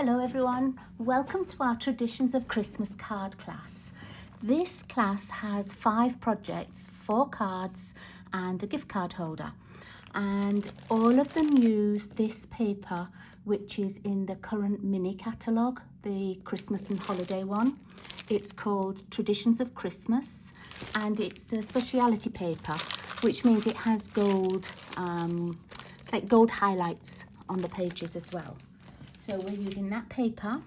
Hello everyone, welcome to our Traditions of Christmas card class. This class has 5 projects, 4 cards and a gift card holder. And all of them use this paper, which is in the current mini catalogue, the Christmas and holiday one. It's called Traditions of Christmas and it's a speciality paper, which means it has gold, like gold highlights on the pages as well. So we're using that paper.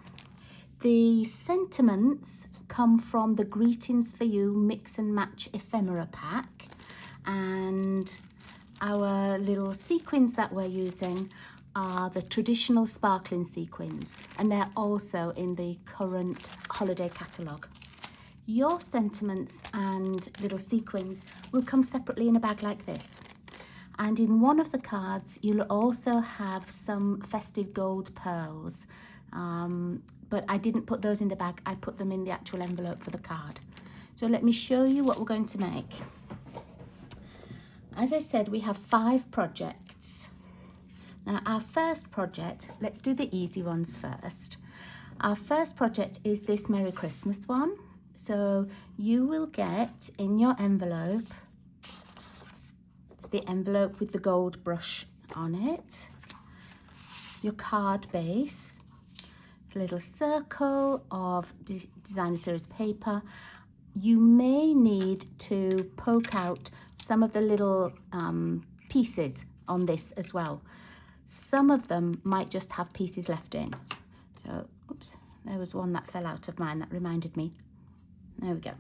The sentiments come from the Greetings for You Mix and Match ephemera pack, and our little sequins that we're using are the traditional sparkling sequins, and they're also in the current holiday catalogue. Your sentiments and little sequins will come separately in a bag like this. And in one of the cards, you'll also have some festive gold pearls. But I didn't put those in the bag. I put them in the actual envelope for the card. So let me show you what we're going to make. As I said, we have 5 projects. Now, our first project, let's do the easy ones first. Our first project is this Merry Christmas one. So you will get in your envelope the envelope with the gold brush on it, your card base, a little circle of designer series paper. You may need to poke out some of the little pieces on this as well. Some of them might just have pieces left in. So, oops, there was one that fell out of mine that reminded me. There we go.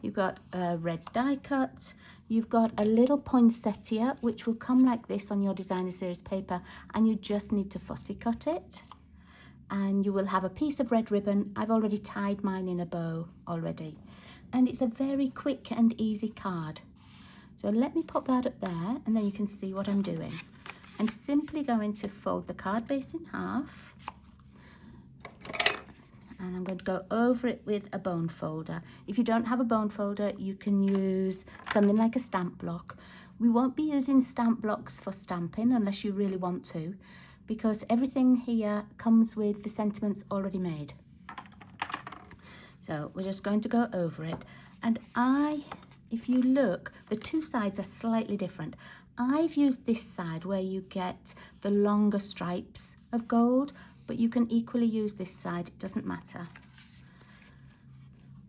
You've got a red die cut. You've got a little poinsettia, which will come like this on your designer series paper, and you just need to fussy cut it. And you will have a piece of red ribbon. I've already tied mine in a bow already. And it's a very quick and easy card. So let me pop that up there, and then you can see what I'm doing. I'm simply going to fold the card base in half. And I'm going to go over it with a bone folder. If you don't have a bone folder, you can use something like a stamp block. We won't be using stamp blocks for stamping unless you really want to, because everything here comes with the sentiments already made. So we're just going to go over it. And if you look, the 2 sides are slightly different. I've used this side where you get the longer stripes of gold, but you can equally use this side, it doesn't matter.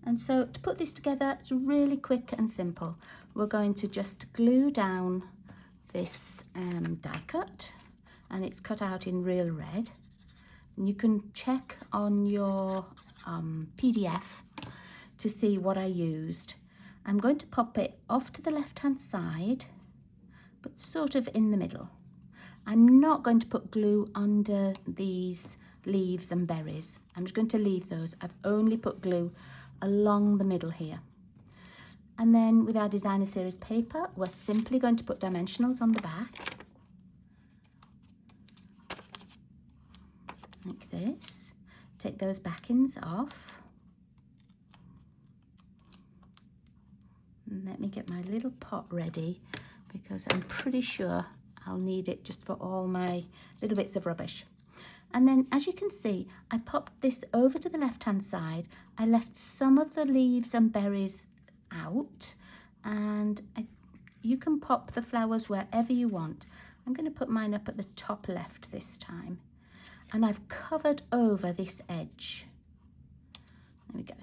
And so to put this together, it's really quick and simple. We're going to just glue down this die cut, and it's cut out in real red. And you can check on your PDF to see what I used. I'm going to pop it off to the left-hand side, but sort of in the middle. I'm not going to put glue under these leaves and berries. I'm just going to leave those. I've only put glue along the middle here. And then with our designer series paper, we're simply going to put dimensionals on the back. Like this. Take those backings off. And let me get my little pot ready, because I'm pretty sure I'll need it just for all my little bits of rubbish. And then, as you can see, I popped this over to the left-hand side. I left some of the leaves and berries out, and you can pop the flowers wherever you want. I'm going to put mine up at the top left this time. And I've covered over this edge. There we go.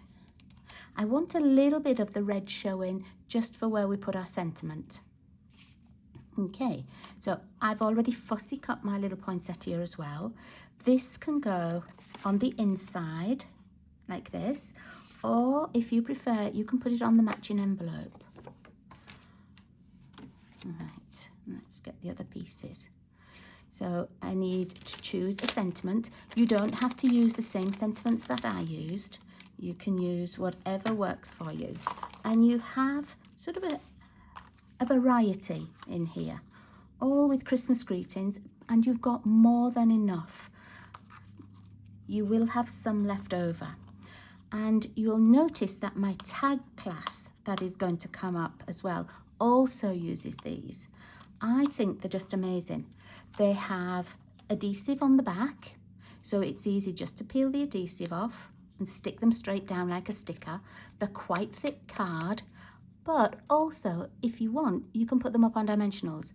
I want a little bit of the red showing just for where we put our sentiment. Okay, so I've already fussy cut my little poinsettia as well. This can go on the inside like this, or if you prefer, you can put it on the matching envelope. Right, let's get the other pieces. So I need to choose a sentiment. You don't have to use the same sentiments that I used. You can use whatever works for you. And you have sort of a variety in here, all with Christmas greetings, and you've got more than enough. You will have some left over. And you'll notice that my tag class that is going to come up as well also uses these. I think they're just amazing. They have adhesive on the back, So it's easy just to peel the adhesive off and stick them straight down like a sticker. They're quite thick card, but also if you want, you can put them up on dimensionals.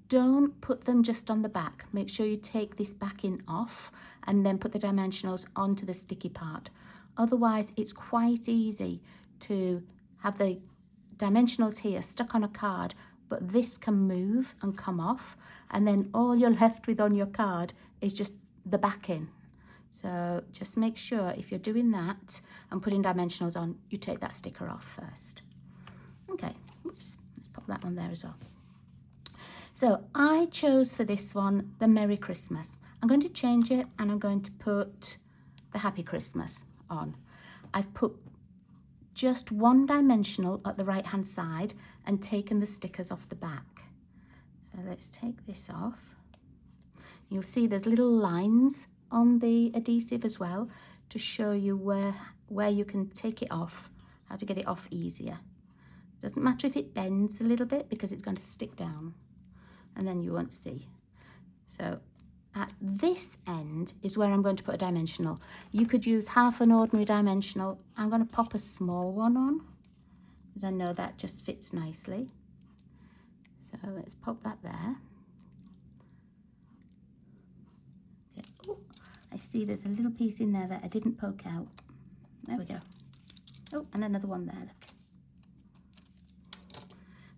Don't put them just on the back. Make sure you take this backing off and then put the dimensionals onto the sticky part. Otherwise, it's quite easy to have the dimensionals here stuck on a card, but this can move and come off, and then all you're left with on your card is just the backing. So just make sure if you're doing that and putting dimensionals on, you take that sticker off first. Okay, oops, let's pop that one there as well. So I chose for this one the Merry Christmas. I'm going to change it and I'm going to put the Happy Christmas on. I've put just one dimensional at the right hand side and taken the stickers off the back. So let's take this off. You'll see there's little lines on the adhesive as well to show you where you can take it off, how to get it off easier. Doesn't matter if it bends a little bit because it's going to stick down and then you won't see. So at this end is where I'm going to put a dimensional. You could use half an ordinary dimensional. I'm going to pop a small one on because I know that just fits nicely. So let's pop that there. Okay. Oh, I see there's a little piece in there that I didn't poke out. There we go. Oh, and another one there, look.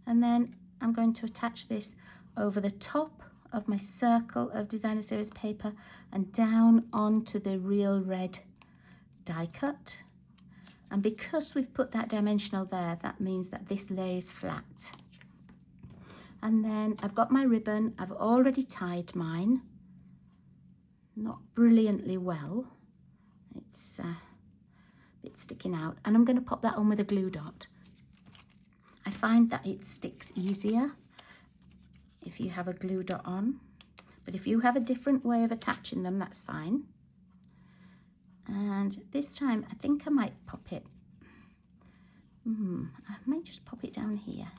And then I'm going to attach this over the top of my circle of designer series paper and down onto the real red die cut. And because we've put that dimensional there, that means that this lays flat. And then I've got my ribbon. I've already tied mine, not brilliantly well. It's a bit sticking out, and I'm going to pop that on with a glue dot. I find that it sticks easier if you have a glue dot on, but if you have a different way of attaching them, that's fine. And this time I think I might pop it, I might just pop it down here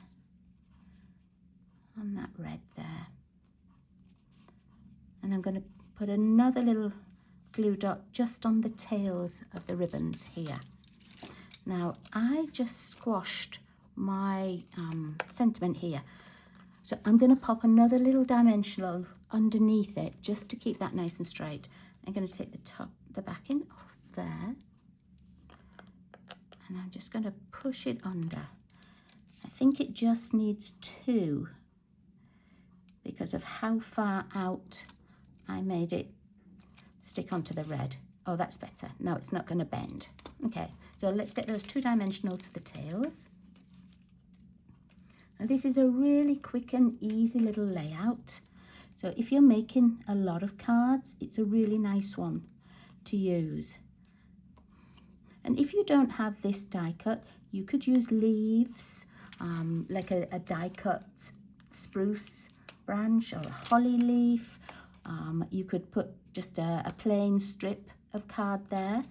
on that red there, and I'm going to put another little glue dot just on the tails of the ribbons here. Now I just squashed my sentiment here, so I'm going to pop another little dimensional underneath it just to keep that nice and straight. I'm going to take the backing off there, and I'm just going to push it under. I think it just needs 2 because of how far out I made it stick onto the red. Oh, that's better. No, it's not going to bend. Okay, so let's get those 2 dimensionals for the tails. And this is a really quick and easy little layout. So if you're making a lot of cards, it's a really nice one to use. And if you don't have this die cut, you could use leaves, like a die cut spruce branch or a holly leaf. You could put just a plain strip of card there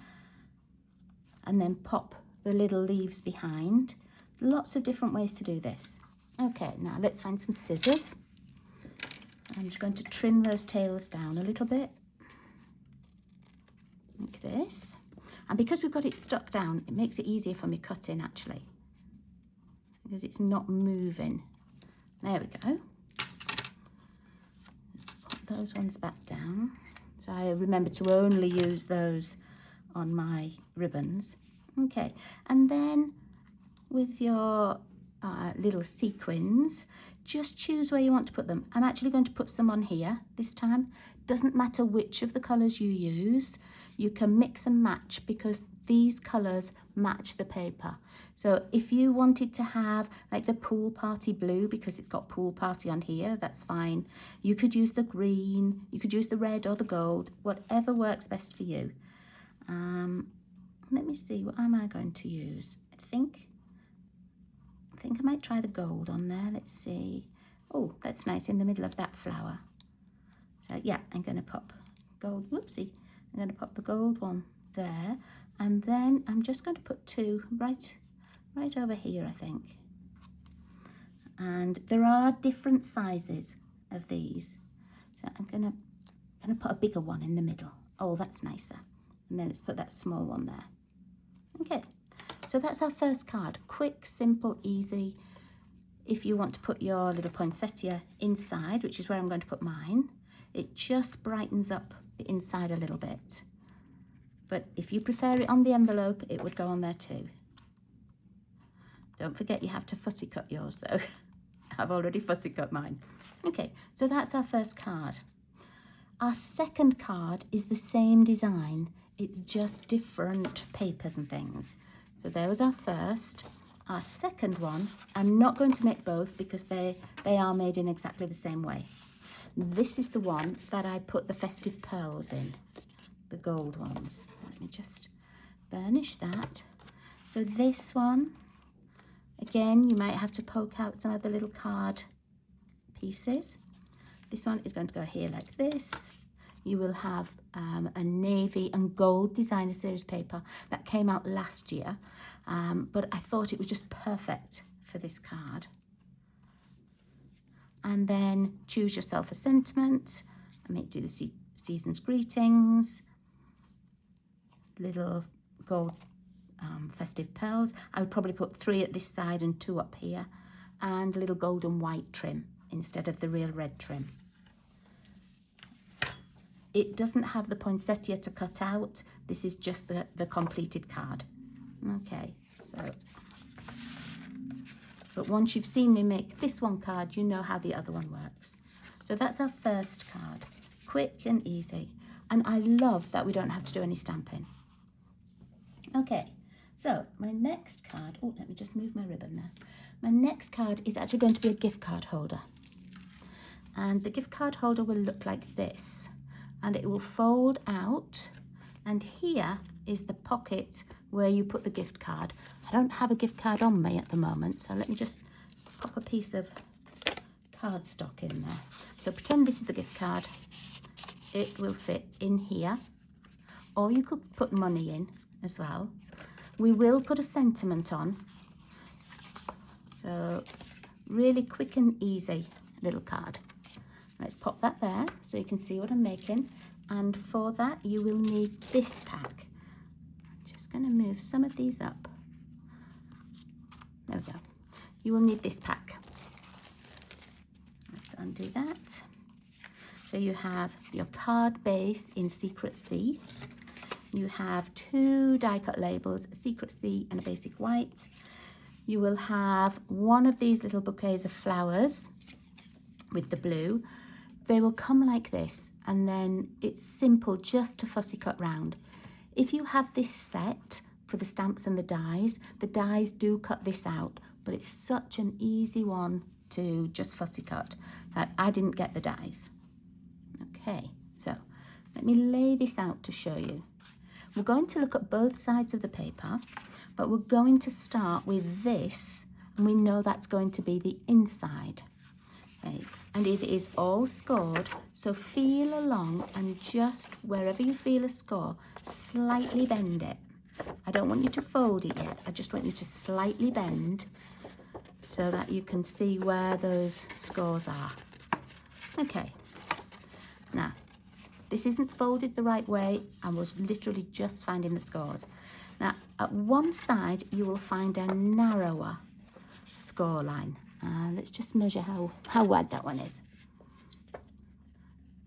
and then pop the little leaves behind. Lots of different ways to do this. Okay, now let's find some scissors. I'm just going to trim those tails down a little bit, like this. And because we've got it stuck down, it makes it easier for me cutting actually, because it's not moving. There we go. Put those ones back down. So I remember to only use those on my ribbons. Okay, and then with your little sequins, just choose where you want to put them. I'm actually going to put some on here this time. Doesn't matter which of the colours you use, you can mix and match because these colours match the paper. So if you wanted to have like the pool party blue because it's got pool party on here, that's fine. You could use the green, you could use the red or the gold, whatever works best for you. Let me see, what am I going to use? I think I might try the gold on there. Let's see. Oh, that's nice in the middle of that flower. So yeah, I'm going to pop gold. Whoopsie. I'm going to pop the gold one there, and then I'm just going to put 2 right over here, I think. And there are different sizes of these, so I'm going to put a bigger one in the middle. Oh, that's nicer. And then let's put that small one there. Okay, so that's our first card. Quick, simple, easy. If you want to put your little poinsettia inside, which is where I'm going to put mine, it just brightens up the inside a little bit. But if you prefer it on the envelope, it would go on there too. Don't forget you have to fussy cut yours though. I've already fussy cut mine. Okay, so that's our first card. Our second card is the same design. It's just different papers and things. So there was our first. Our second one, I'm not going to make both because they are made in exactly the same way. This is the one that I put the festive pearls in, the gold ones. So let me just burnish that. So this one, again, you might have to poke out some of the little card pieces. This one is going to go here like this. You will have a navy and gold designer series paper that came out last year, but I thought it was just perfect for this card. And then choose yourself a sentiment. I may do the season's greetings, little gold festive pearls. I would probably put 3 at this side and 2 up here, and a little gold and white trim instead of the real red trim. It doesn't have the poinsettia to cut out. This is just the completed card. Okay, so, but once you've seen me make this one card, you know how the other one works. So that's our first card, quick and easy. And I love that we don't have to do any stamping. Okay, so my next card, oh, let me just move my ribbon there. My next card is actually going to be a gift card holder. And the gift card holder will look like this. And it will fold out, and here is the pocket where you put the gift card. I don't have a gift card on me at the moment, so let me just pop a piece of cardstock in there. So pretend this is the gift card. It will fit in here, or you could put money in as well. We will put a sentiment on. So really quick and easy little card. Let's pop that there so you can see what I'm making. And for that, you will need this pack. I'm just going to move some of these up. There we go. You will need this pack. Let's undo that. So you have your card base in Secret C. You have 2 die cut labels, a Secret C and a basic white. You will have one of these little bouquets of flowers with the blue. They will come like this, and then it's simple just to fussy cut round. If you have this set for the stamps and the dies do cut this out, but it's such an easy one to just fussy cut that I didn't get the dies. Okay, so let me lay this out to show you. We're going to look at both sides of the paper, but we're going to start with this, and we know that's going to be the inside. Okay, and it is all scored, so feel along and just wherever you feel a score, slightly bend it. I don't want you to fold it yet, I just want you to slightly bend so that you can see where those scores are. Okay, now this isn't folded the right way, I was literally just finding the scores. Now at one side you will find a narrower score line. Let's just measure how wide that one is.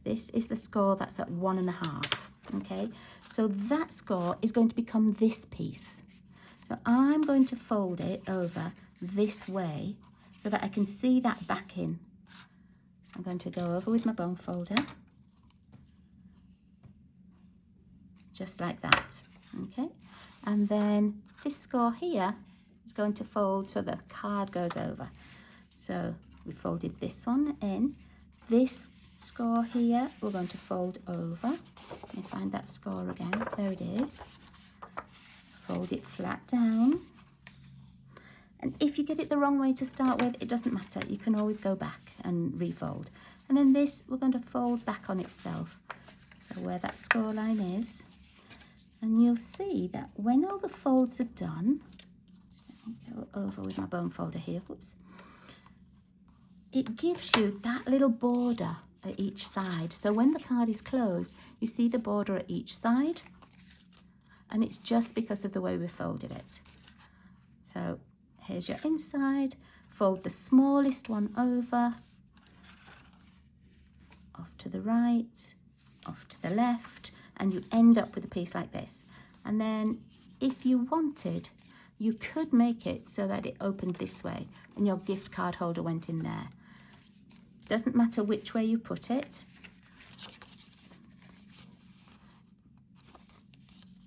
This is the score that's at 1.5. Okay, so that score is going to become this piece. So I'm going to fold it over this way so that I can see that backing. I'm going to go over with my bone folder, just like that. Okay, and then this score here is going to fold so that the card goes over. So we folded this one in. This score here, we're going to fold over. Let me find that score again. There it is. Fold it flat down. And if you get it the wrong way to start with, it doesn't matter. You can always go back and refold. And then this, we're going to fold back on itself. So where that score line is. And you'll see that when all the folds are done, let me go over with my bone folder here, whoops. It gives you that little border at each side. So when the card is closed, you see the border at each side, and it's just because of the way we folded it. So here's your inside, fold the smallest one over, off to the right, off to the left, and you end up with a piece like this. And then if you wanted, you could make it so that it opened this way and your gift card holder went in there. Doesn't matter which way you put it.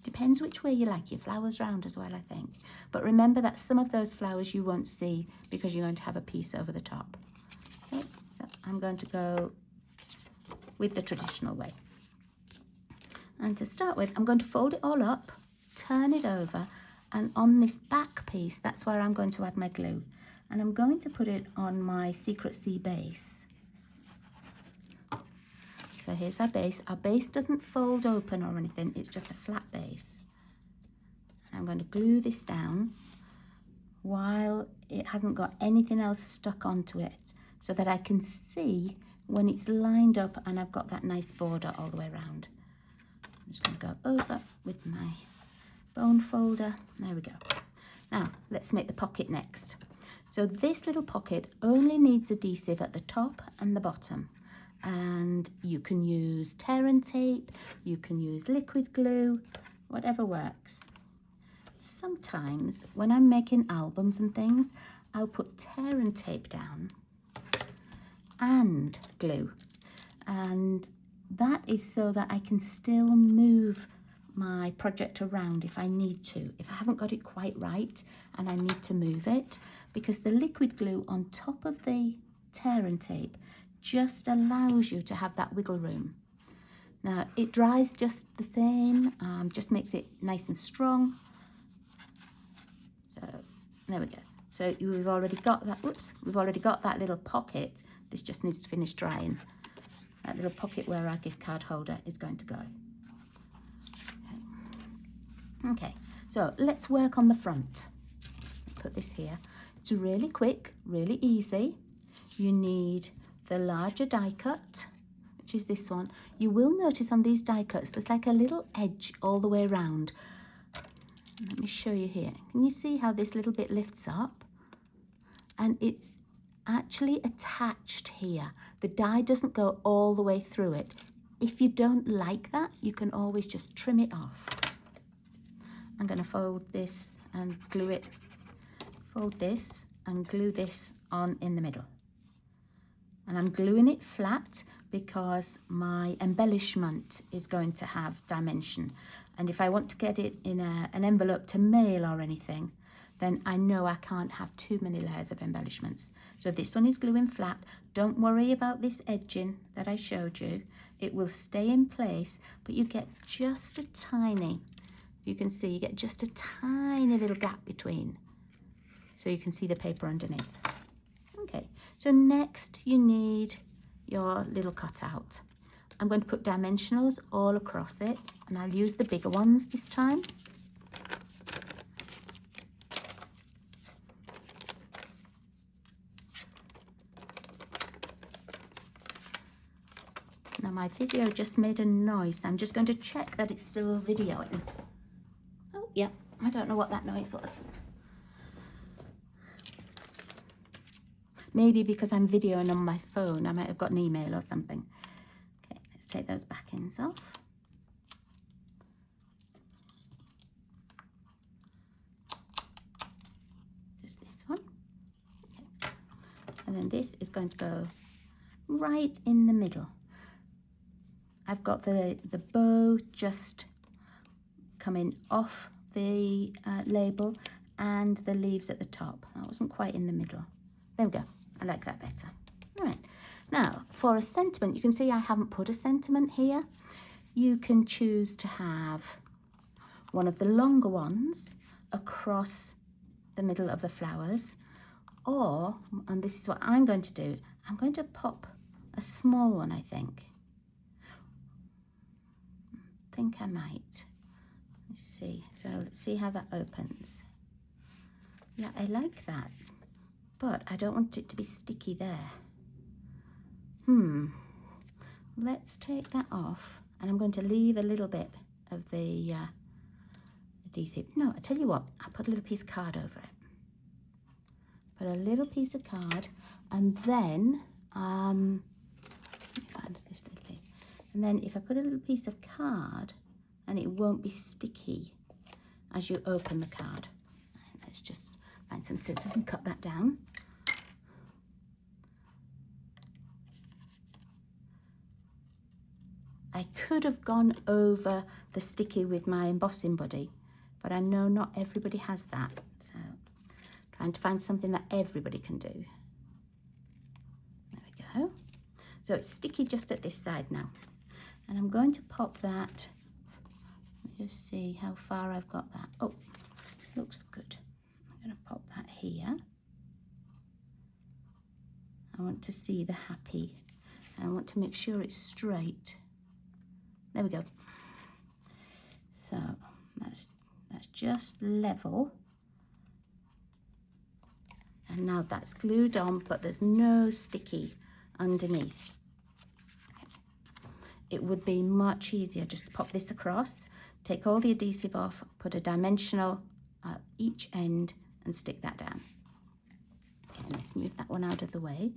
Depends which way you like your flowers round as well, I think. But remember that some of those flowers you won't see because you're going to have a piece over the top. Okay, so I'm going to go with the traditional way. And to start with, I'm going to fold it all up, turn it over, and on this back piece, that's where I'm going to add my glue. And I'm going to put it on my Secret Sea base. So here's our base. Our base doesn't fold open or anything, it's just a flat base. I'm going to glue this down while it hasn't got anything else stuck onto it, so that I can see when it's lined up and I've got that nice border all the way around. I'm just going to go over with my bone folder. There we go. Now let's make the pocket next. So this little pocket only needs adhesive at the top and the bottom, and you can use tear and tape, you can use liquid glue, whatever works. Sometimes when I'm making albums and things, I'll put tear and tape down and glue, and that is so that I can still move my project around if I need to, if I haven't got it quite right and I need to move it, because the liquid glue on top of the tear and tape just allows you to have that wiggle room. Now it dries just the same, just makes it nice and strong. So there we go. So we've already got that, we've already got that little pocket. This just needs to finish drying. That little pocket where our gift card holder is going to go. Okay, so let's work on the front. Put this here. It's really quick, really easy. You need the larger die cut, which is this one. You will notice on these die cuts, there's like a little edge all the way around. Let me show you here. Can you see how this little bit lifts up? And it's actually attached here. The die doesn't go all the way through it. If you don't like that, you can always just trim it off. I'm going to fold this and glue it, fold this and glue this on in the middle. And I'm gluing it flat because my embellishment is going to have dimension. And if I want to get it in an envelope to mail or anything, then I know I can't have too many layers of embellishments. So this one is gluing flat. Don't worry about this edging that I showed you. It will stay in place, but you get just a tiny, you can see, you get just a tiny little gap between, so you can see the paper underneath. Okay, so next you need your little cutout. I'm going to put dimensionals all across it, and I'll use the bigger ones this time. Now my video just made a noise. I'm just going to check that it's still videoing. Oh, yeah, I don't know what that noise was. Maybe because I'm videoing on my phone, I might have got an email or something. Okay, let's take those back ends off. Just this one. Okay. And then this is going to go right in the middle. I've got the bow just coming off the label and the leaves at the top. That wasn't quite in the middle. There we go. I like that better. All right. Now, for a sentiment, you can see I haven't put a sentiment here. You can choose to have one of the longer ones across the middle of the flowers, or, and this is what I'm going to do, I'm going to pop a small one, I think I might. Let's see. So let's see how that opens. Yeah, I like that, but I don't want it to be sticky there. let's take that off, and I'm going to leave a little bit of the adhesive. No, I tell you what, I'll put a little piece of card over it. Put a little piece of card, and then let me find this little piece. And then if I put a little piece of card, and it won't be sticky as you open the card. Let's just find some scissors and cut that down. I could have gone over the sticky with my embossing buddy, but I know not everybody has that. So trying to find something that everybody can do. There we go. So it's sticky just at this side now. And I'm going to pop that. Let me just see how far I've got that. Oh, looks good. I'm going to pop that here. I want to see the happy. And I want to make sure it's straight. There we go. So that's just level. And now that's glued on, but there's no sticky underneath. It would be much easier just to pop this across, take all the adhesive off, put a dimensional at each end and stick that down. Okay, let's move that one out of the way.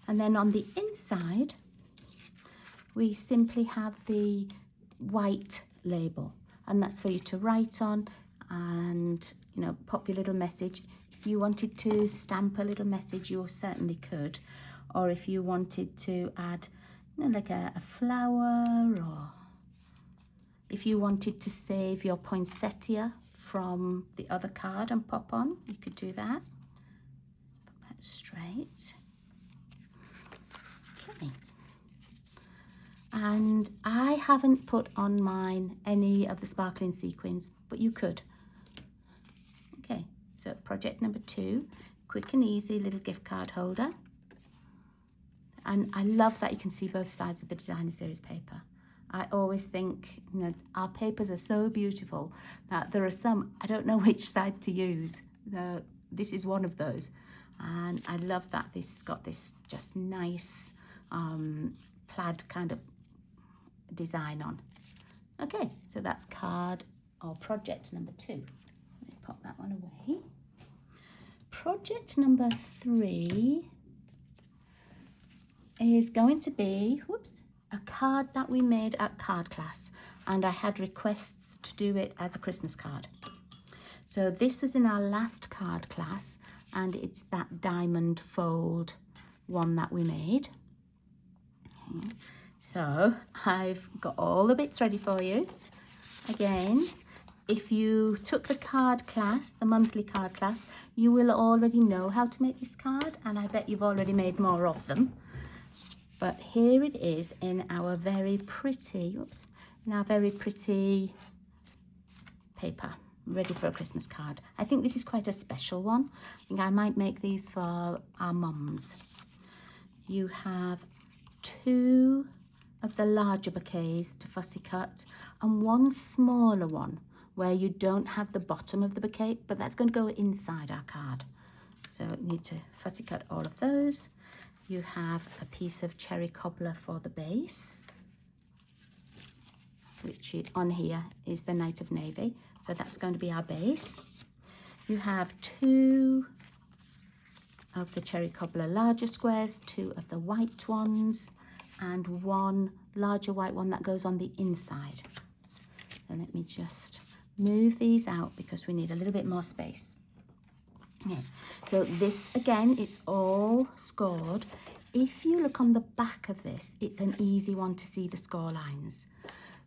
And then on the inside, we simply have the white label, and that's for you to write on and, you know, pop your little message. If you wanted to stamp a little message, you certainly could. Or if you wanted to add, you know, like a flower, or if you wanted to save your poinsettia from the other card and pop on, you could do that. Put that straight. Okay. And I haven't put on mine any of the sparkling sequins, but you could. Okay, so project number 2, quick and easy little gift card holder. And I love that you can see both sides of the designer series paper. I always think, you know, our papers are so beautiful that there are some, I don't know which side to use. This is one of those. And I love that this has got this just nice plaid kind of design on. Okay, so that's card or project number 2. Let me pop that one away. Project number 3 is going to be, a card that we made at card class, and I had requests to do it as a Christmas card. So this was in our last card class, and it's that diamond fold one that we made. Okay. So I've got all the bits ready for you. Again, if you took the card class, the monthly card class, you will already know how to make this card, and I bet you've already made more of them. But here it is in our very pretty, paper, ready for a Christmas card. I think this is quite a special one. I think I might make these for our mums. You have 2 of the larger bouquets to fussy cut and 1 smaller one where you don't have the bottom of the bouquet, but that's going to go inside our card. So you need to fussy cut all of those. You have a piece of cherry cobbler for the base, which on here is the Knight of Navy. So that's going to be our base. You have 2 of the cherry cobbler larger squares, 2 of the white ones, and 1 larger white one that goes on the inside. So let me just move these out because we need a little bit more space. Okay. So this, again, it's all scored. If you look on the back of this, it's an easy one to see the score lines.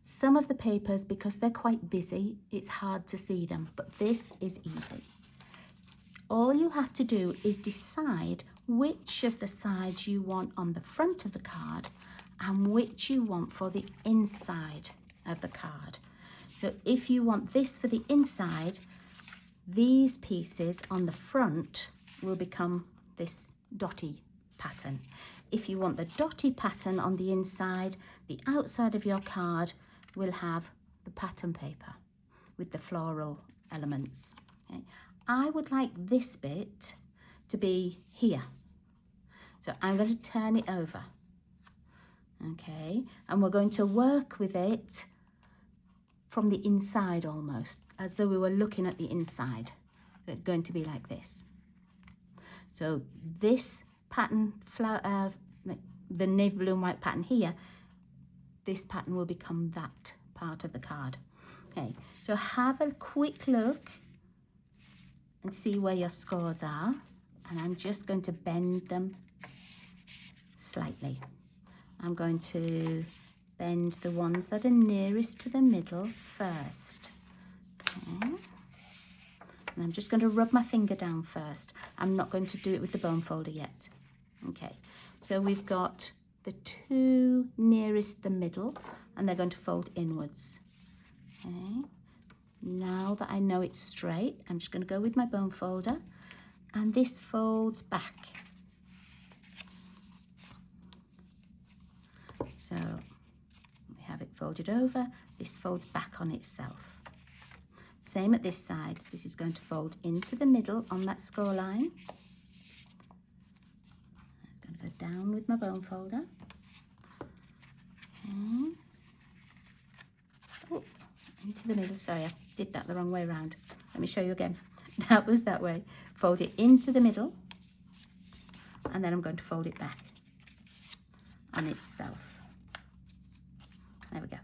Some of the papers, because they're quite busy, it's hard to see them, but this is easy. All you have to do is decide which of the sides you want on the front of the card and which you want for the inside of the card. So if you want this for the inside, these pieces on the front will become this dotty pattern. If you want the dotty pattern on the inside, the outside of your card will have the pattern paper with the floral elements. Okay. I would like this bit to be here. So I'm going to turn it over. Okay, and we're going to work with it from the inside almost, as though we were looking at the inside. So it's going to be like this. So this pattern, the navy blue and white pattern here, this pattern will become that part of the card. Okay, so have a quick look and see where your scores are. And I'm just going to bend them slightly. I'm going to bend the ones that are nearest to the middle first. Okay. And I'm just going to rub my finger down first. I'm not going to do it with the bone folder yet. Okay, so we've got the two nearest the middle, and they're going to fold inwards. Okay, now that I know it's straight, I'm just going to go with my bone folder, and this folds back. So we have it folded over, this folds back on itself. Same at this side, this is going to fold into the middle on that score line. I'm going to go down with my bone folder. Okay. Oh, into the middle, sorry, I did that the wrong way around. Let me show you again. That was that way. Fold it into the middle, and then I'm going to fold it back on itself. There we go.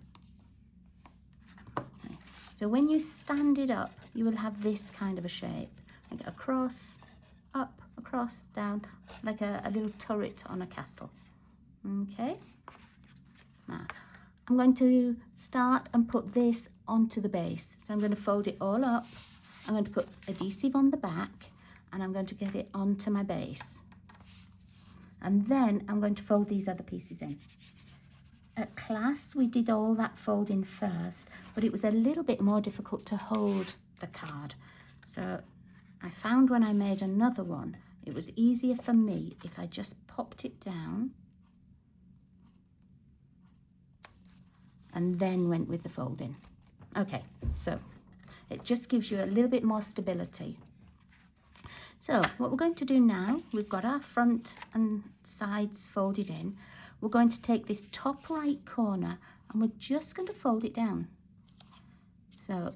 Okay. So when you stand it up, you will have this kind of a shape, like across, up, across, down, like a little turret on a castle. Okay. Now, I'm going to start and put this onto the base. So I'm going to fold it all up. I'm going to put adhesive on the back, and I'm going to get it onto my base. And then I'm going to fold these other pieces in. At class, we did all that folding first, but it was a little bit more difficult to hold the card. So I found when I made another one, it was easier for me if I just popped it down and then went with the folding. Okay, so it just gives you a little bit more stability. So what we're going to do now, we've got our front and sides folded in. We're going to take this top right corner and we're just going to fold it down. So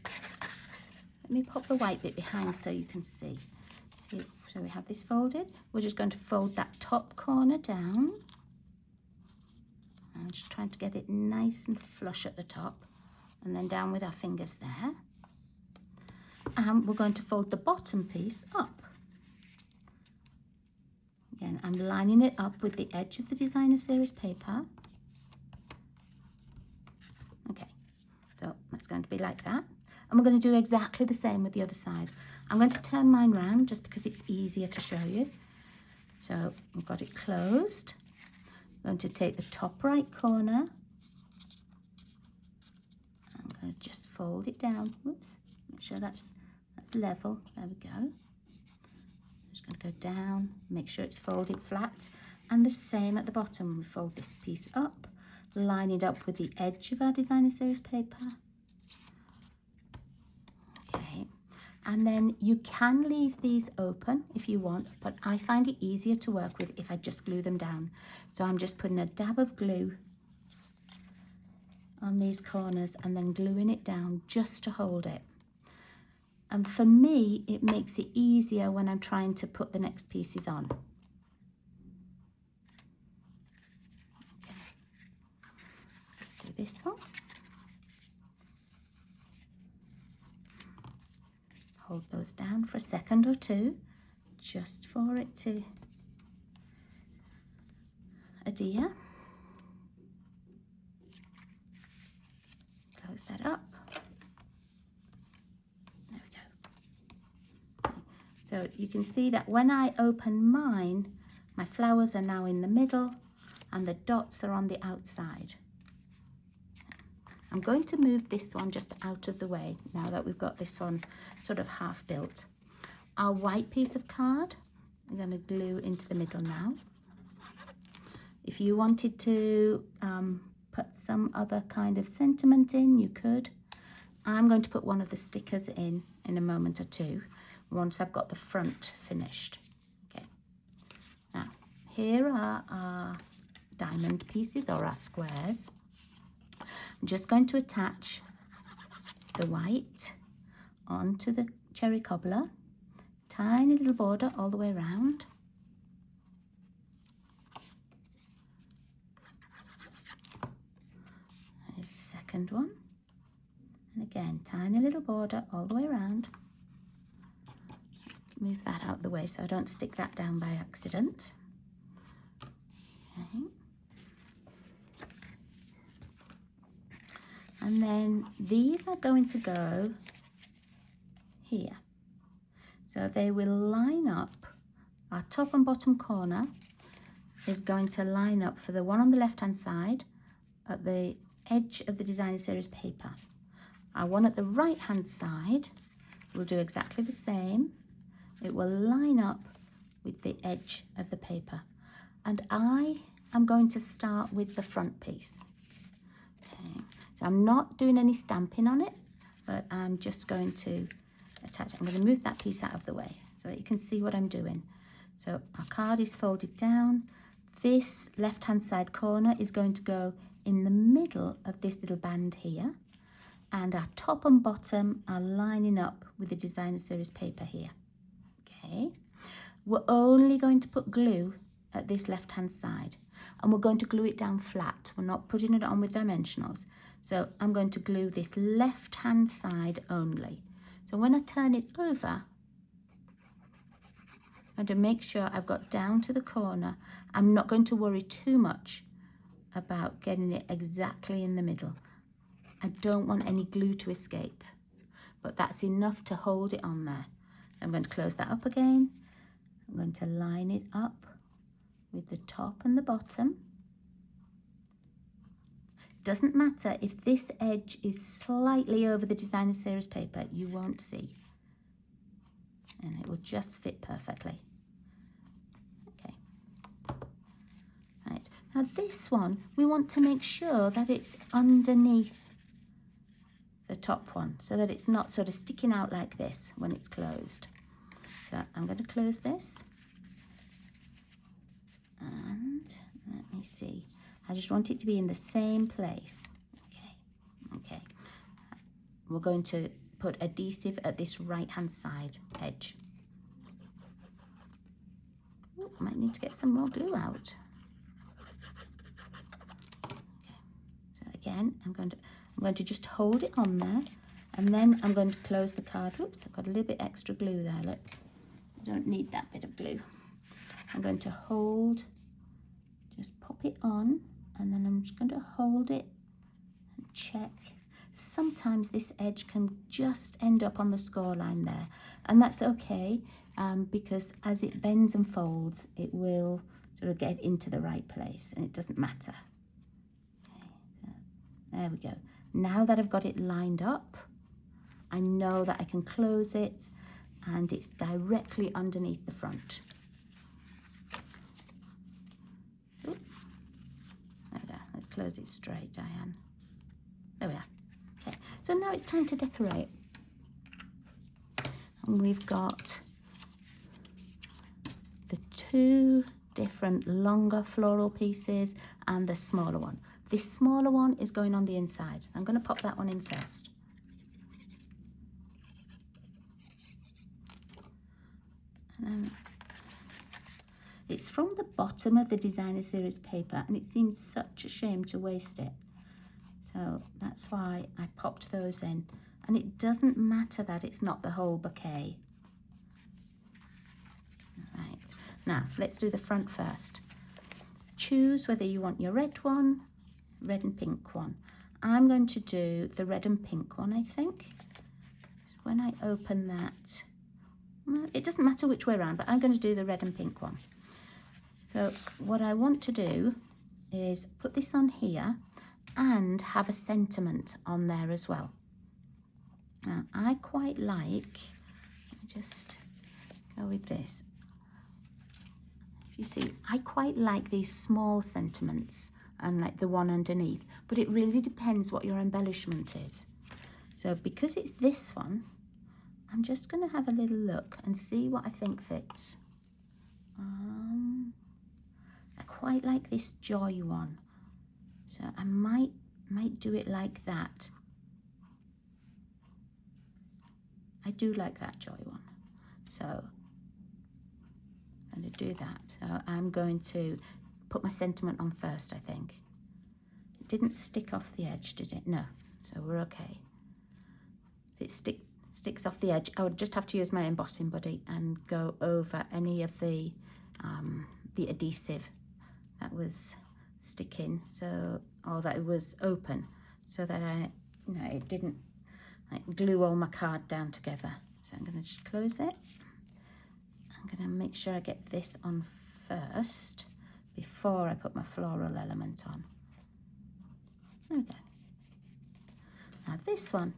let me pop the white bit behind so you can see. So we have this folded. We're just going to fold that top corner down. I'm just trying to get it nice and flush at the top, and then down with our fingers there. And we're going to fold the bottom piece up. Again, I'm lining it up with the edge of the designer series paper. Okay, so that's going to be like that. And we're going to do exactly the same with the other side. I'm going to turn mine round just because it's easier to show you. So we've got it closed. I'm going to take the top right corner. I'm going to just fold it down. Whoops, make sure that's level. There we go. Just going to go down, make sure it's folded flat, and the same at the bottom. We fold this piece up, line it up with the edge of our designer series paper. Okay, and then you can leave these open if you want, but I find it easier to work with if I just glue them down. So I'm just putting a dab of glue on these corners and then gluing it down just to hold it. And for me, it makes it easier when I'm trying to put the next pieces on. Okay. Do this one. Hold those down for a second or two, just for it to adhere. Close that up. So you can see that when I open mine, my flowers are now in the middle and the dots are on the outside. I'm going to move this one just out of the way now that we've got this one sort of half built. Our white piece of card, I'm going to glue into the middle now. If you wanted to put some other kind of sentiment in, you could. I'm going to put one of the stickers in a moment or two, once I've got the front finished. Okay, now here are our diamond pieces or our squares. I'm just going to attach the white onto the cherry cobbler, tiny little border all the way around. There's the second one, and again tiny little border all the way around. Move that out of the way so I don't stick that down by accident. Okay. And then these are going to go here. So they will line up, our top and bottom corner is going to line up for the one on the left hand side at the edge of the designer series paper. Our one at the right hand side will do exactly the same. It will line up with the edge of the paper. And I am going to start with the front piece. Okay. So I'm not doing any stamping on it, but I'm just going to attach it. I'm going to move that piece out of the way so that you can see what I'm doing. So our card is folded down. This left-hand side corner is going to go in the middle of this little band here. And our top and bottom are lining up with the designer series paper here. Okay. We're only going to put glue at this left-hand side, and we're going to glue it down flat. We're not putting it on with dimensionals. So I'm going to glue this left-hand side only. So when I turn it over, I'm going to make sure I've got down to the corner. I'm not going to worry too much about getting it exactly in the middle. I don't want any glue to escape, but that's enough to hold it on there. I'm going to close that up again. I'm going to line it up with the top and the bottom. Doesn't matter if this edge is slightly over the designer series paper, you won't see. And it will just fit perfectly. Okay. Right. Now this one, we want to make sure that it's underneath the top one so that it's not sort of sticking out like this when it's closed. So I'm going to close this. And let me see. I just want it to be in the same place. Okay. We're going to put adhesive at this right-hand side edge. Ooh, I might need to get some more glue out. Okay. So again, I'm going to just hold it on there, and then I'm going to close the card. Oops, I've got a little bit extra glue there. Look, I don't need that bit of glue. I'm going to hold, just pop it on, and then I'm just going to hold it and check. Sometimes this edge can just end up on the score line there, and that's okay, because as it bends and folds, it will sort of get into the right place, and it doesn't matter. Okay, so there we go. Now that I've got it lined up, I know that I can close it, and it's directly underneath the front. Ooh. There we go. Let's close it straight, Diane. There we are. Okay, so now it's time to decorate. And we've got the two different longer floral pieces and the smaller one. This smaller one is going on the inside. I'm going to pop that one in first. It's from the bottom of the designer series paper, and it seems such a shame to waste it. So that's why I popped those in. And it doesn't matter that it's not the whole bouquet. Right, now let's do the front first. Choose whether you want your red one, red and pink one. I'm going to do the red and pink one, I think. When I open that, well, it doesn't matter which way around, but I'm going to do the red and pink one. So what I want to do is put this on here and have a sentiment on there as well. Now I quite like, let me just go with this. If you see, I quite like these small sentiments and like the one underneath, but it really depends what your embellishment is. So because it's this one, I'm just going to have a little look and see what I think fits. I quite like this joy one. So I might do it like that. I do like that joy one. So I'm going to do that. So I'm going to put my sentiment on first, I think. It didn't stick off the edge, did it? No. So we're okay. If it sticks off the edge, I would just have to use my embossing buddy and go over any of the adhesive that was sticking, so, or that it was open, so that it didn't like glue all my card down together. So I'm going to just close it. I'm going to make sure I get this on first before I put my floral element on. Okay. Now this one,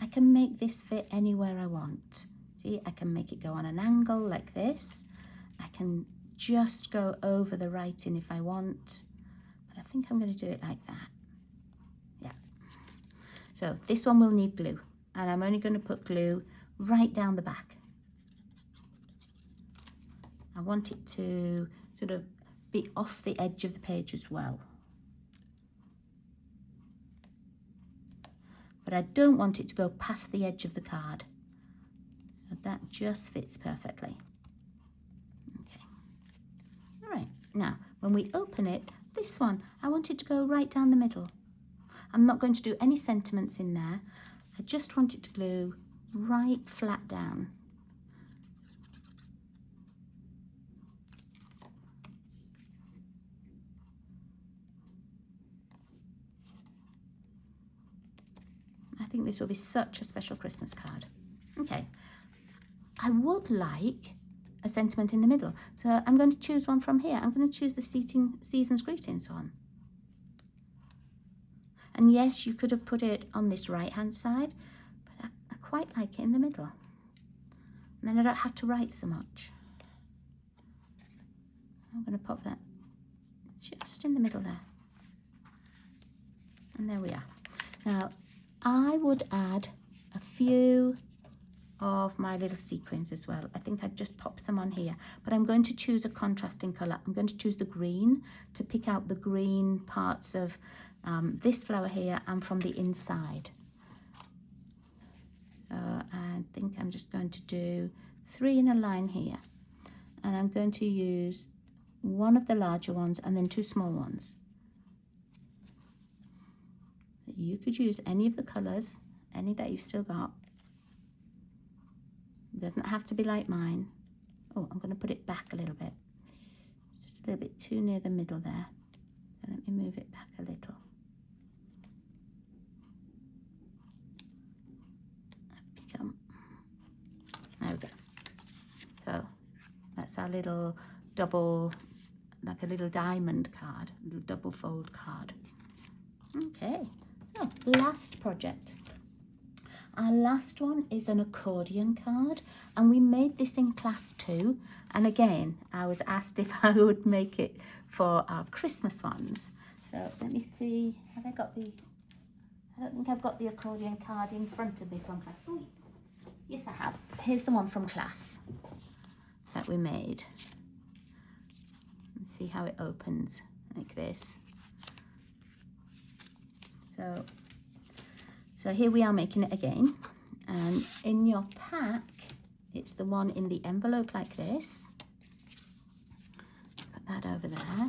I can make this fit anywhere I want. See, I can make it go on an angle like this. I can just go over the writing if I want, but I think I'm going to do it like that. Yeah. So this one will need glue, and I'm only going to put glue right down the back. I want it to sort of be off the edge of the page as well. But I don't want it to go past the edge of the card. So that just fits perfectly. Okay. All right, now when we open it, this one, I want it to go right down the middle. I'm not going to do any sentiments in there. I just want it to glue right flat down. I think this will be such a special Christmas card. Okay, I would like a sentiment in the middle, so I'm going to choose one from here. I'm going to choose the Season's Greetings one. And yes, you could have put it on this right hand side, but I quite like it in the middle. And then I don't have to write so much. I'm going to pop that just in the middle there. And there we are. Now, I would add a few of my little sequins as well. I think I'd just pop some on here, but I'm going to choose a contrasting colour. I'm going to choose the green to pick out the green parts of this flower here and from the inside. So I think I'm just going to do 3 in a line here, and I'm going to use one of the larger ones and then 2 small ones. You could use any of the colours, any that you've still got. It doesn't have to be like mine. Oh, I'm going to put it back a little bit. Just a little bit too near the middle there. So let me move it back a little. There we go. So that's our little double, like a little diamond card, a little double fold card. Okay. So, last project. Our last one is an accordion card, and we made this in class 2. And again, I was asked if I would make it for our Christmas ones. So let me see, have I got the, I don't think I've got the accordion card in front of me from class. Oh, yes I have. Here's the one from class that we made. Let's see how it opens like this. So here we are making it again, and in your pack it's the one in the envelope like this. Put that over there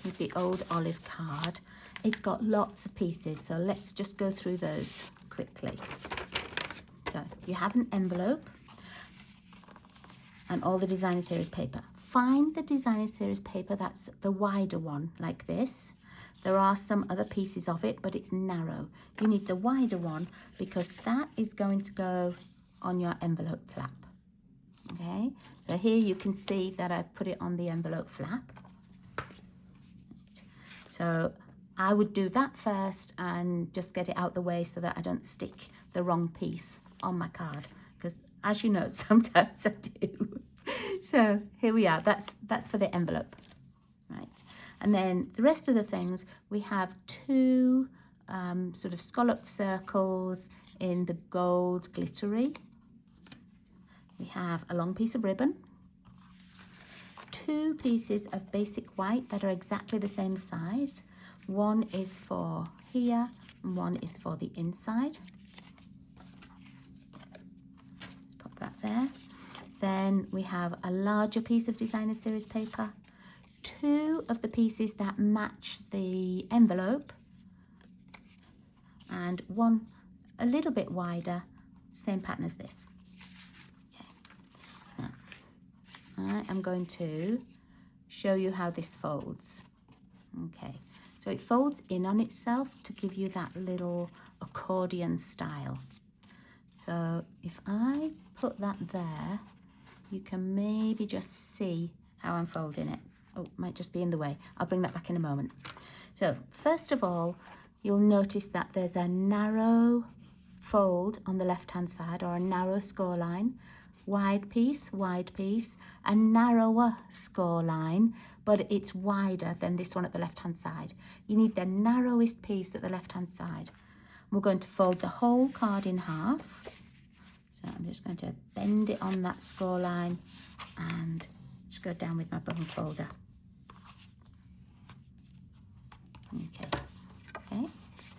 with the old olive card. It's got lots of pieces, so let's just go through those quickly. So you have an envelope and all the designer series paper. Find the designer series paper that's the wider one like this. There are some other pieces of it, but it's narrow. You need the wider one because that is going to go on your envelope flap. Okay, so here you can see that I've put it on the envelope flap. So I would do that first and just get it out the way so that I don't stick the wrong piece on my card, because as you know, sometimes I do. So here we are, that's for the envelope, right? And then the rest of the things, we have 2 sort of scalloped circles in the gold glittery. We have a long piece of ribbon. two pieces of basic white that are exactly the same size. One is for here and one is for the inside. Let's pop that there. Then we have a larger piece of designer series paper, two of the pieces that match the envelope, and one a little bit wider, same pattern as this. Okay. Now, I am going to show you how this folds. Okay, so it folds in on itself to give you that little accordion style. So if I put that there, you can maybe just see how I'm folding it. Oh, might just be in the way. I'll bring that back in a moment. So first of all, you'll notice that there's a narrow fold on the left-hand side, or a narrow score line, wide piece, a narrower score line, but it's wider than this one at the left-hand side. You need the narrowest piece at the left-hand side. We're going to fold the whole card in half. So I'm just going to bend it on that score line and just go down with my bone folder. Okay,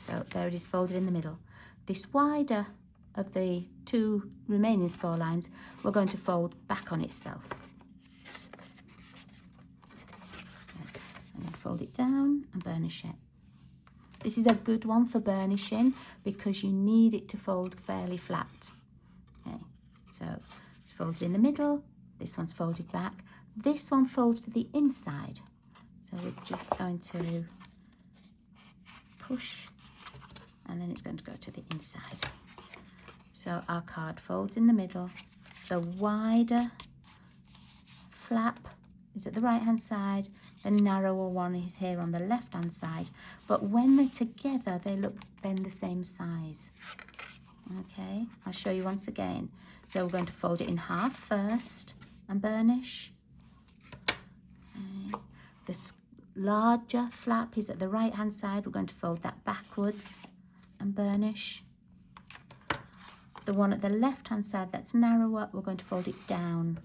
so there it is, folded in the middle. This wider of the two remaining score lines, we're going to fold back on itself. I'm going to fold it down and burnish it. This is a good one for burnishing because you need it to fold fairly flat. Okay, so it's folded in the middle, this one's folded back, this one folds to the inside. So we're just going to push, and then it's going to go to the inside. So our card folds in the middle. The wider flap is at the right hand side, the narrower one is here on the left hand side, but when they're together they look then the same size. Okay, I'll show you once again. So we're going to fold it in half first and burnish. Okay. The larger flap is at the right hand side. We're going to fold that backwards and burnish. The one at the left hand side that's narrower, we're going to fold it down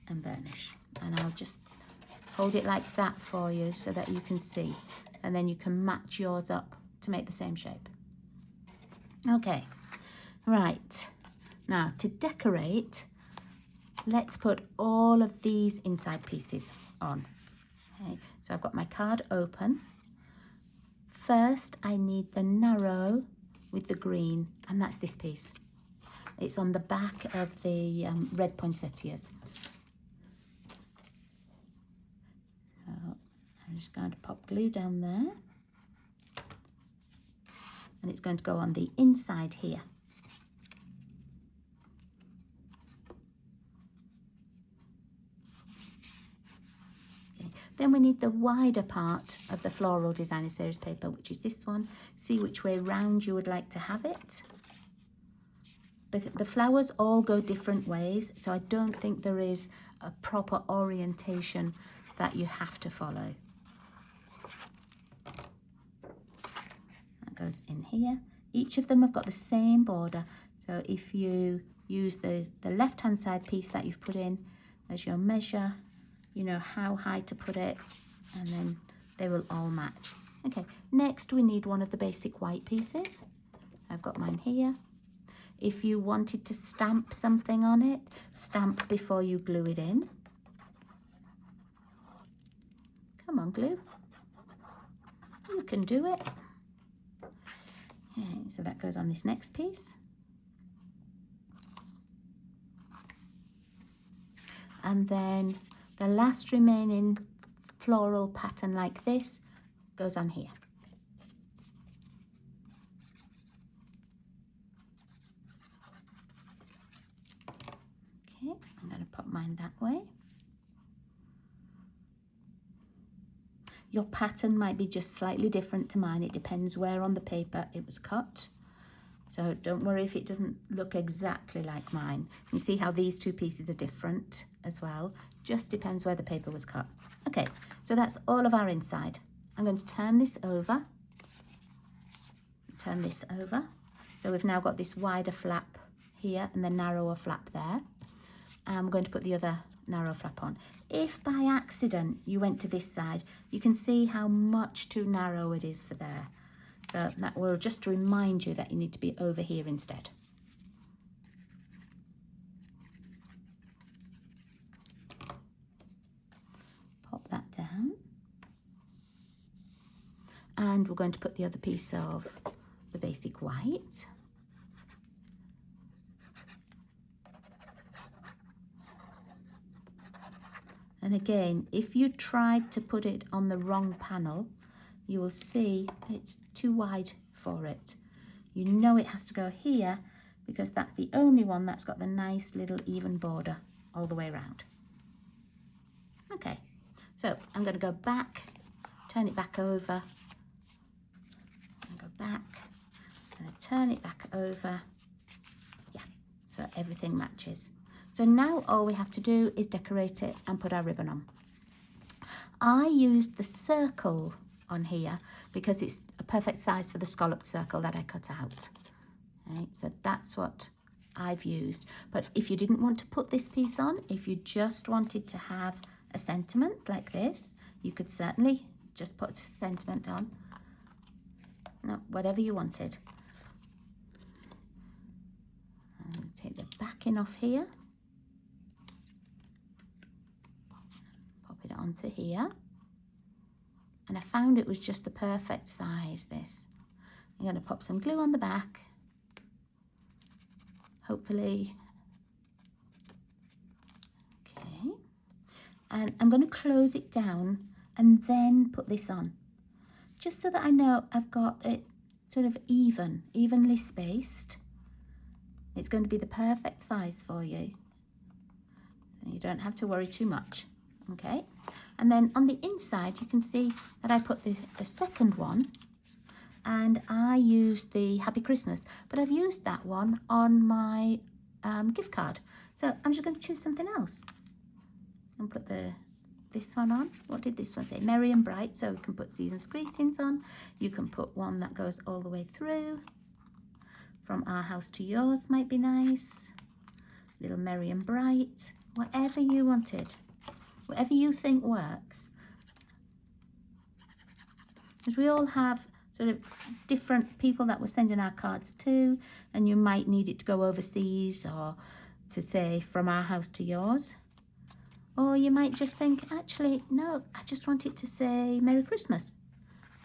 and burnish. And I'll just hold it like that for you so that you can see, and then you can match yours up to make the same shape. Okay, right, now to decorate, let's put all of these inside pieces on. Okay, so I've got my card open. First, I need the narrow with the green, and that's this piece. It's on the back of the red poinsettias. So I'm just going to pop glue down there, and it's going to go on the inside here. Then we need the wider part of the floral designer series paper, which is this one. See which way round you would like to have it. The flowers all go different ways, so I don't think there is a proper orientation that you have to follow. That goes in here. Each of them have got the same border, so if you use the left-hand side piece that you've put in as your measure, you know how high to put it, and then they will all match. Okay, next we need one of the basic white pieces. I've got mine here. If you wanted to stamp something on it, stamp before you glue it in. Come on, glue. You can do it. Okay, so that goes on this next piece. And then the last remaining floral pattern like this goes on here. Okay, I'm going to put mine that way. Your pattern might be just slightly different to mine. It depends where on the paper it was cut. So don't worry if it doesn't look exactly like mine. You see how these two pieces are different as well. Just depends where the paper was cut. Okay, so that's all of our inside. I'm going to turn this over. Turn this over. So we've now got this wider flap here and the narrower flap there. And I'm going to put the other narrow flap on. If by accident you went to this side, you can see how much too narrow it is for there. So that will just remind you that you need to be over here instead. Pop that down. And we're going to put the other piece of the basic white. And again, if you tried to put it on the wrong panel, you will see it's too wide for it. You know it has to go here because that's the only one that's got the nice little even border all the way around. Okay, so I'm going to go back, turn it back over, and go back, and turn it back over. Yeah, so everything matches. So now all we have to do is decorate it and put our ribbon on. I used the circle on here because it's a perfect size for the scalloped circle that I cut out. Okay, so that's what I've used. But if you didn't want to put this piece on, if you just wanted to have a sentiment like this, you could certainly just put sentiment on. No, whatever you wanted. And take the backing off here. It onto here, and I found it was just the perfect size. This I'm going to pop some glue on the back, hopefully. Okay, and I'm going to close it down and then put this on, just so that I know I've got it sort of evenly spaced. It's going to be the perfect size for you, and you don't have to worry too much. Okay, and then on the inside you can see that I put the second one, and I used the Happy Christmas, but I've used that one on my gift card. So I'm just going to choose something else and put this one on. What did this one say? Merry and Bright. So we can put Season's Greetings on. You can put one that goes all the way through. From Our House to Yours might be nice. Little Merry and Bright. Whatever you wanted. Whatever you think works. Because we all have sort of different people that we're sending our cards to, and you might need it to go overseas or to say From Our House to Yours. Or you might just think, actually, no, I just want it to say Merry Christmas.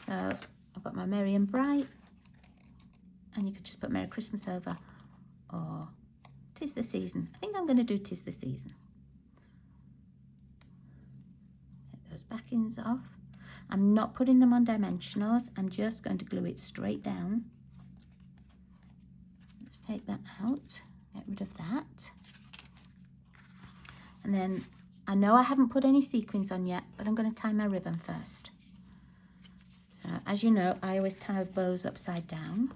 So I've got my Merry and Bright, and you could just put Merry Christmas over, or 'Tis the Season. I think I'm going to do 'Tis the Season. Those backings off. I'm not putting them on dimensionals. I'm just going to glue it straight down. Let's take that out, get rid of that. And then I know I haven't put any sequins on yet, but I'm going to tie my ribbon first. So as you know, I always tie bows upside down.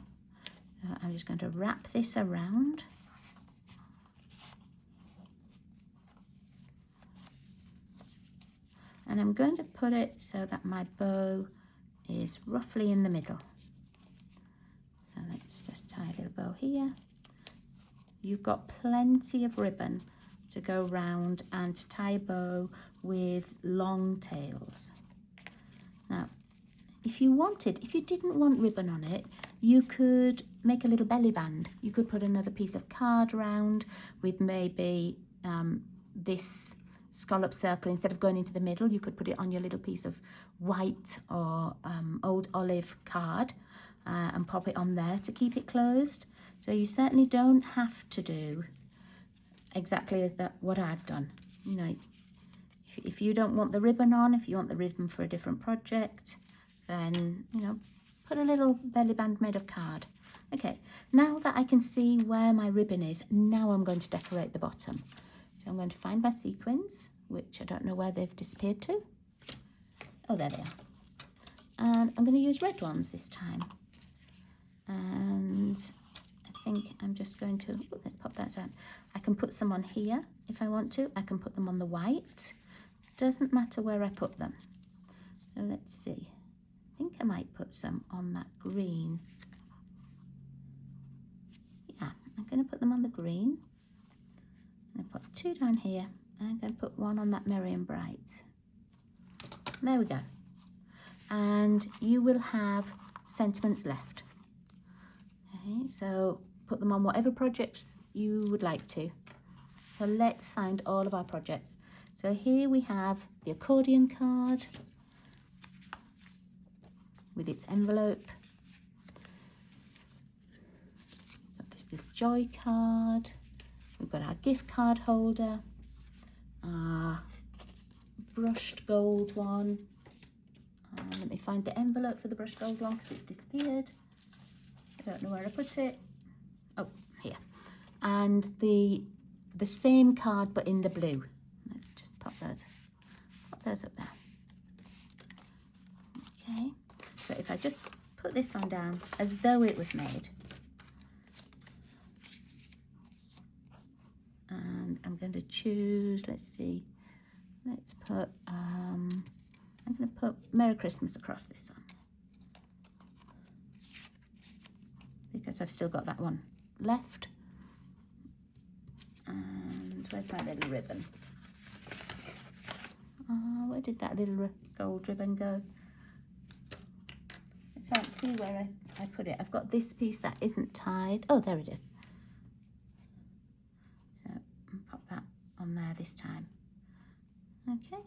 So I'm just going to wrap this around. And I'm going to put it so that my bow is roughly in the middle. So let's just tie a little bow here. You've got plenty of ribbon to go round and to tie a bow with long tails. Now, if you didn't want ribbon on it, you could make a little belly band. You could put another piece of card round with maybe this scallop circle. Instead of going into the middle, you could put it on your little piece of white or old olive card and pop it on there to keep it closed. So you certainly don't have to do exactly as what I've done. You know, if you don't want the ribbon on, if you want the ribbon for a different project, then, you know, put a little belly band made of card. Okay, now that I can see where my ribbon is, now I'm going to decorate the bottom. So I'm going to find my sequins, which I don't know where they've disappeared to. Oh, there they are. And I'm going to use red ones this time. And I think I'm just going to, let's pop that down. I can put some on here if I want to. I can put them on the white. Doesn't matter where I put them. So let's see. I think I might put some on that green. Yeah, I'm going to put them on the green. I'm going to put two down here I'm going to put one on that Merry and Bright. There we go. And you will have sentiments left. Okay, so put them on whatever projects you would like to. So let's find all of our projects. So here we have the accordion card with its envelope. Got this little joy card. We've got our gift card holder, our brushed gold one. Let me find the envelope for the brushed gold one because it's disappeared. I don't know where I put it. Oh, here. And the same card but in the blue. Let's just pop those up there. Okay. So if I just put this one down as though it was made. And I'm going to choose, let's see, let's put, I'm going to put Merry Christmas across this one. Because I've still got that one left. And where's my little ribbon? Where did that little gold ribbon go? I can't see where I put it. I've got this piece that isn't tied. Oh, there it is. So I'll pop that on there this time. Okay.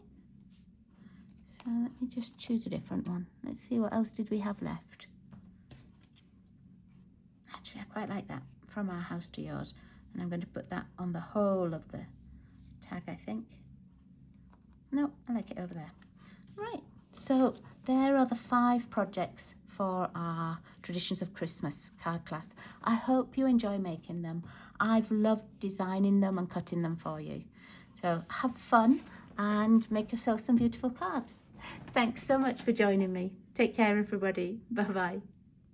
So let me just choose a different one. Let's see, what else did we have left? Actually, I quite like that, From Our House to Yours. And I'm going to put that on the whole of the tag, I think. No, I like it over there. Right, so there are the 5 projects for our Traditions of Christmas card class. I hope you enjoy making them. I've loved designing them and cutting them for you. So have fun and make yourself some beautiful cards. Thanks so much for joining me. Take care, everybody. Bye-bye.